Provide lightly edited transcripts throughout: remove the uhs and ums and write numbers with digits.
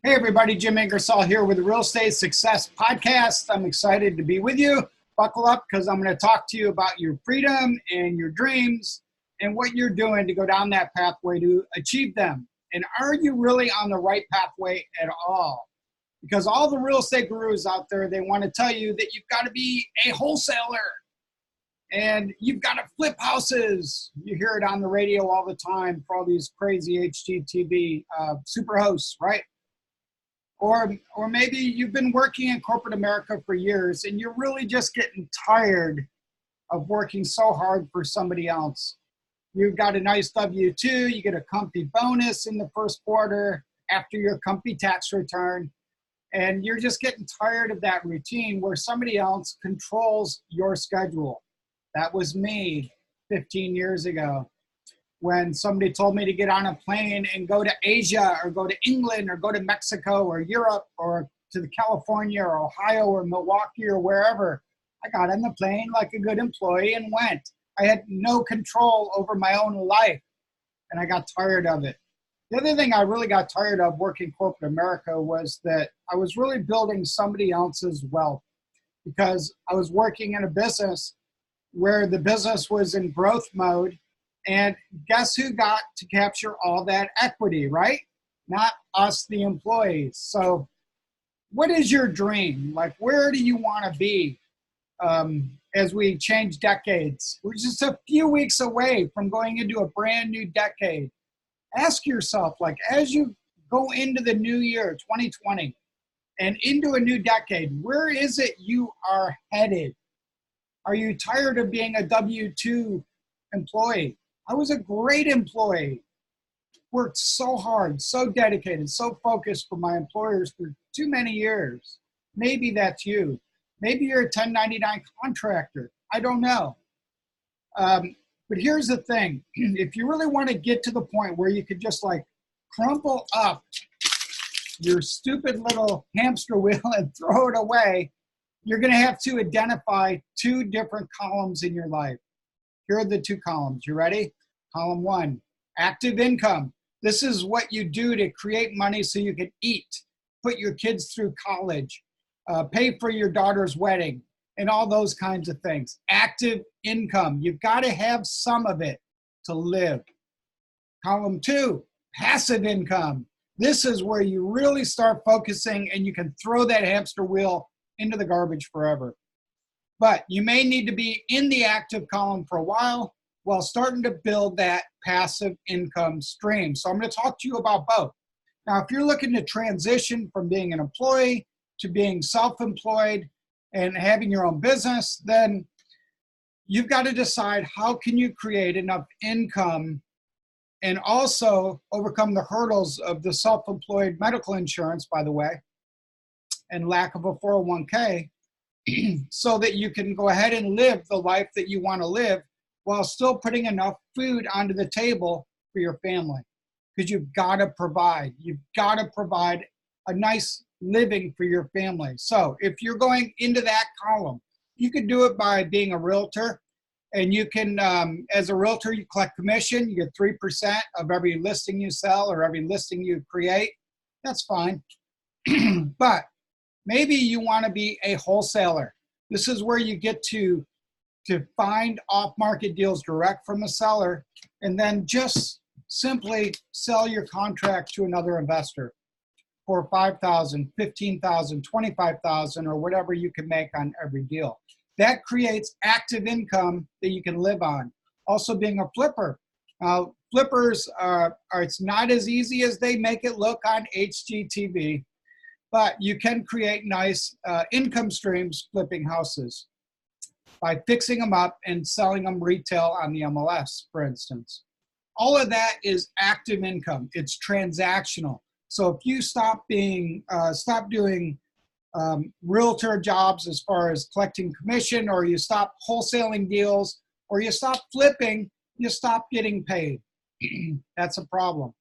Hey everybody, Jim Ingersoll here with the Real Estate Success Podcast. I'm excited to be with you. Buckle up because I'm going to talk to you about your freedom and your dreams and what you're doing to go down that pathway to achieve them. And are you really on the right pathway at all? Because all the real estate gurus out there, they want to tell you that you've got to be a wholesaler and you've got to flip houses. You hear it on the radio all the time for all these crazy HGTV super hosts, right? Or maybe you've been working in corporate America for years and you're really just getting tired of working so hard for somebody else. You've got a nice W-2, you get a comfy bonus in the first quarter after your comfy tax return, and you're just getting tired of that routine where somebody else controls your schedule. That was me 15 years ago, when somebody told me to get on a plane and go to Asia or go to England or go to Mexico or Europe or to California or Ohio or Milwaukee or wherever. I got on the plane like a good employee and went. I had no control over my own life, and I got tired of it. The other thing I really got tired of working corporate America was that I was really building somebody else's wealth, because I was working in a business where the business was in growth mode. And guess who got to capture all that equity, right? Not us, the employees. So what is your dream? Like, where do you want to be as we change decades? We're just a few weeks away from going into a brand new decade. Ask yourself, like, as you go into the new year, 2020, and into a new decade, where is it you are headed? Are you tired of being a W-2 employee? I was a great employee, worked so hard, so dedicated, so focused for my employers for too many years. Maybe that's you. Maybe you're a 1099 contractor. I don't know. But here's the thing. If you really want to get to the point where you could just like crumple up your stupid little hamster wheel and throw it away, you're going to have to identify two different columns in your life. Here are the two columns. You ready? Column one, active income. This is what you do to create money so you can eat, put your kids through college, pay for your daughter's wedding, and all those kinds of things. Active income. You've got to have some of it to live. Column two, passive income. This is where you really start focusing and you can throw that hamster wheel into the garbage forever. But you may need to be in the active column for a while starting to build that passive income stream. So I'm going to talk to you about both. Now, if you're looking to transition from being an employee to being self-employed and having your own business, then you've got to decide how can you create enough income and also overcome the hurdles of the self-employed medical insurance, by the way, and lack of a 401k, so that you can go ahead and live the life that you want to live while still putting enough food onto the table for your family. Because you've got to provide. You've got to provide a nice living for your family. So if you're going into that column, you could do it by being a realtor. And you can, as a realtor, you collect commission. You get 3% of every listing you sell or every listing you create. That's fine. But maybe you want to be a wholesaler. This is where you get to find off-market deals direct from the seller and then just simply sell your contract to another investor for $5,000, $15,000, $25,000, or whatever you can make on every deal. That creates active income that you can live on. Also being a flipper. Flippers it's not as easy as they make it look on HGTV. But you can create nice income streams flipping houses by fixing them up and selling them retail on the MLS, for instance. All of that is active income. It's transactional. So if you stop doing realtor jobs as far as collecting commission, or you stop wholesaling deals, or you stop flipping, you stop getting paid. That's a problem.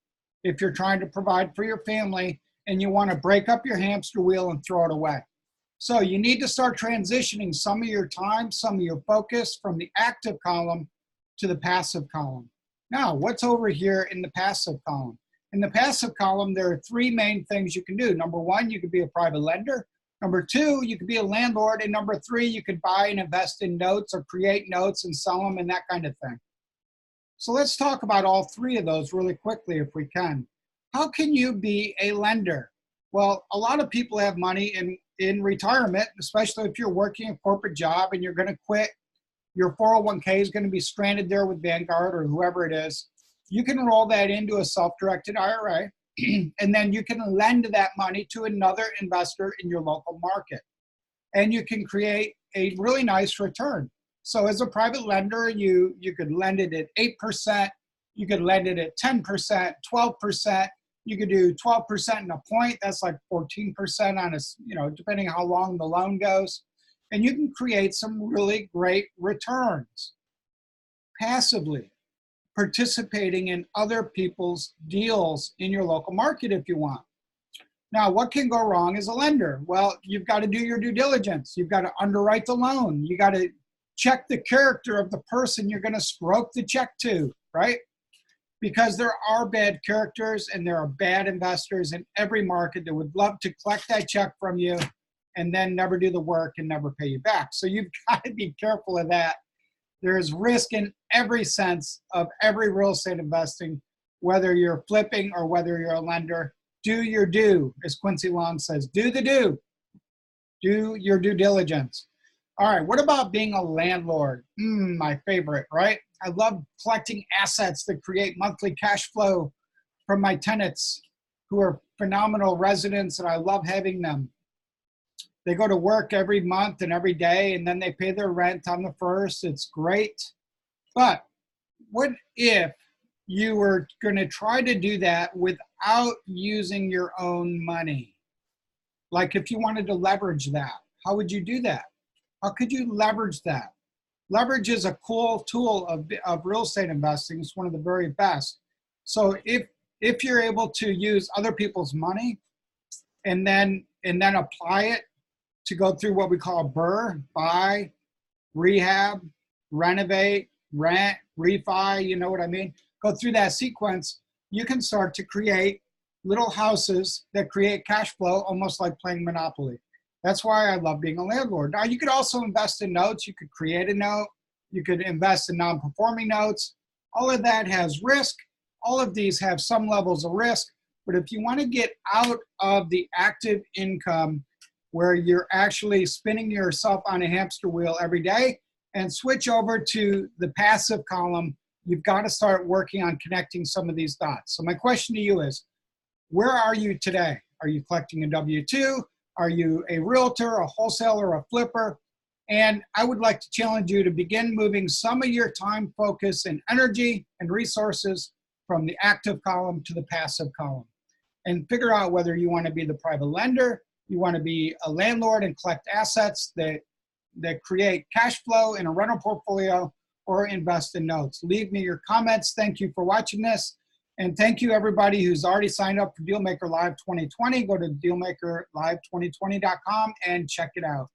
If you're trying to provide for your family and you want to break up your hamster wheel and throw it away. So you need to start transitioning some of your time, some of your focus from the active column to the passive column. Now, what's over here in the passive column? In the passive column, there are three main things you can do. Number one, you could be a private lender. Number two, you could be a landlord. And number three, you could buy and invest in notes or create notes and sell them and that kind of thing. So let's talk about all three of those really quickly if we can. How can you be a lender? Well, a lot of people have money in retirement, especially if you're working a corporate job and you're going to quit. Your 401k is going to be stranded there with Vanguard or whoever it is. You can roll that into a self-directed IRA, and then you can lend that money to another investor in your local market. And you can create a really nice return. So as a private lender, you could lend it at 8%, you could lend it at 10%, 12%, you could do 12% in a point, that's like 14% on a, depending on how long the loan goes. And you can create some really great returns passively, participating in other people's deals in your local market if you want. Now, what can go wrong as a lender? Well, you've got to do your due diligence. You've got to underwrite the loan. You got to check the character of the person you're going to stroke the check to, right? Because there are bad characters and there are bad investors in every market that would love to collect that check from you and then never do the work and never pay you back. So you've got to be careful of that. There's risk in every sense of every real estate investing, whether you're flipping or whether you're a lender. Do your due, as Quincy Long says, do the due. Do your due diligence. All right, what about being a landlord? My favorite, right? I love collecting assets that create monthly cash flow from my tenants who are phenomenal residents, and I love having them. They go to work every month and every day, and then they pay their rent on the first. It's great. But what if you were going to try to do that without using your own money? Like if you wanted to leverage that, how would you do that? How could you leverage that? Leverage is a cool tool of real estate investing. It's one of the very best. So if you're able to use other people's money and then apply it to go through what we call a BRRRR, buy, rehab, renovate, rent, refi, you know what I mean? Go through that sequence, you can start to create little houses that create cash flow, almost like playing Monopoly. That's why I love being a landlord. Now, you could also invest in notes. You could create a note. You could invest in non-performing notes. All of that has risk. All of these have some levels of risk. But if you want to get out of the active income where you're actually spinning yourself on a hamster wheel every day and switch over to the passive column, you've got to start working on connecting some of these dots. So my question to you is, where are you today? Are you collecting a W-2? Are you a realtor, a wholesaler, a flipper? And I would like to challenge you to begin moving some of your time, focus, and energy and resources from the active column to the passive column. And figure out whether you want to be the private lender, you want to be a landlord and collect assets that create cash flow in a rental portfolio, or invest in notes. Leave me your comments. Thank you for watching this. And thank you everybody who's already signed up for Dealmaker Live 2020. Go to dealmakerlive2020.com and check it out.